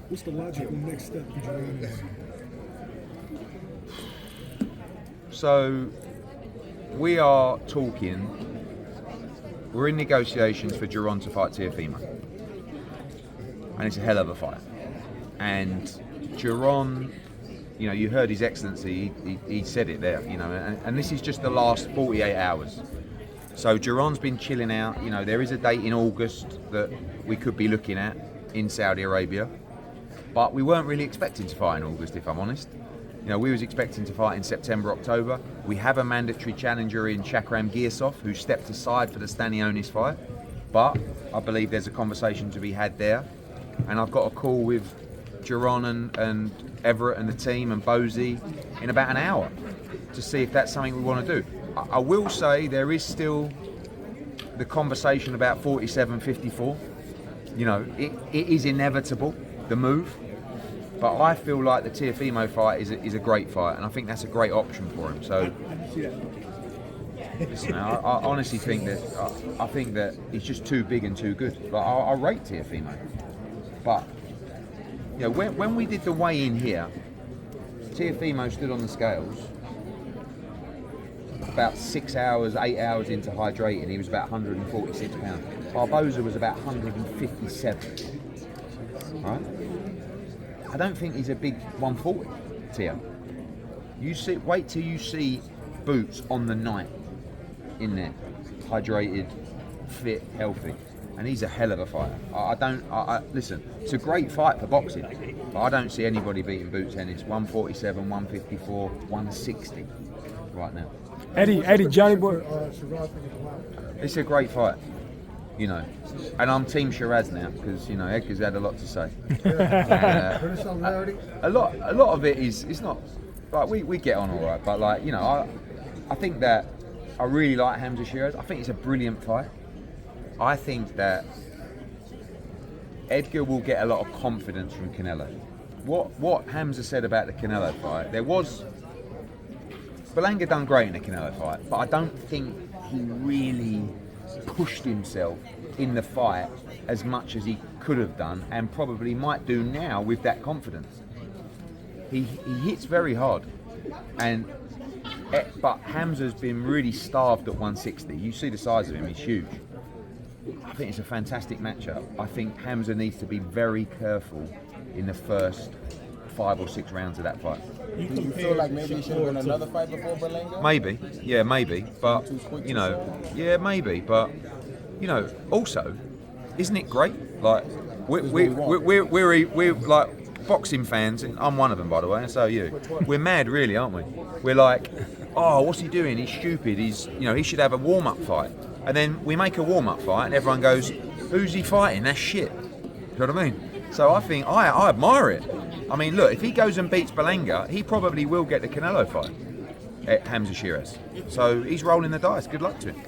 What's the logical next step for Jaron? So we are talking. We're in negotiations for Jaron to fight Teofimo, and it's a hell of a fight. And Jaron, you know, you heard His Excellency. He said it there. You know, and this is just the last 48 hours. So Jaron's been chilling out. You know, there is a date in August that we could be looking at in Saudi Arabia, but we weren't really expecting to fight in August, if I'm honest. You know, we was expecting to fight in September, October. We have a mandatory challenger in Shakram Girsov, who stepped aside for the Stanionis fight, but I believe there's a conversation to be had there. And I've got a call with Jaron and Everett and the team and Bozy in about an hour to see if that's something we want to do. I will say there is still the conversation about 47-54. You know, it is inevitable, the move. But I feel like the Teofimo fight is a great fight, and I think that's a great option for him. So, listen, I honestly think that he's just too big and too good. Like, I rate Teofimo, but you know, when we did the weigh-in here, Teofimo stood on the scales about 6 hours, 8 hours into hydrating. He was about 146 pounds. Barboza was about 157. Right? I don't think he's a big 140, Teo. Wait till you see Boots on the night in there, hydrated, fit, healthy, and he's a hell of a fighter. Listen, it's a great fight for boxing, but I don't see anybody beating Boots Ennis. 147, 154, 160 right now. Eddie, Johnny Boy. It's a great fight. You know, and I'm Team Sheeraz now because, you know, Edgar's had a lot to say. A lot of it is not like we get on all right, but like, you know, I think that I really like Hamzah Sheeraz. I think it's a brilliant fight. I think that Edgar will get a lot of confidence from Canelo. What Hamzah said about the Canelo fight, Berlanga done great in the Canelo fight, but I don't think he really pushed himself in the fight as much as he could have done and probably might do now with that confidence. He hits very hard, but Hamzah's been really starved at 160. You see the size of him, he's huge. I think it's a fantastic matchup. I think Hamzah needs to be very careful in the first 5 or 6 rounds of that fight. Do you feel like maybe he should have won another fight before Berlanga? Maybe, but you know, maybe, but you know, also, isn't it great? Like we're like boxing fans, and I'm one of them, by the way, and so are you. We're mad, really, aren't we? We're like, oh, what's he doing? He's stupid. He should have a warm-up fight, and then we make a warm-up fight, and everyone goes, who's he fighting? That's shit. You know what I mean? So I think I admire it. I mean, look, if he goes and beats Berlanga, he probably will get the Canelo fight at Hamzah Sheeraz. So he's rolling the dice. Good luck to him.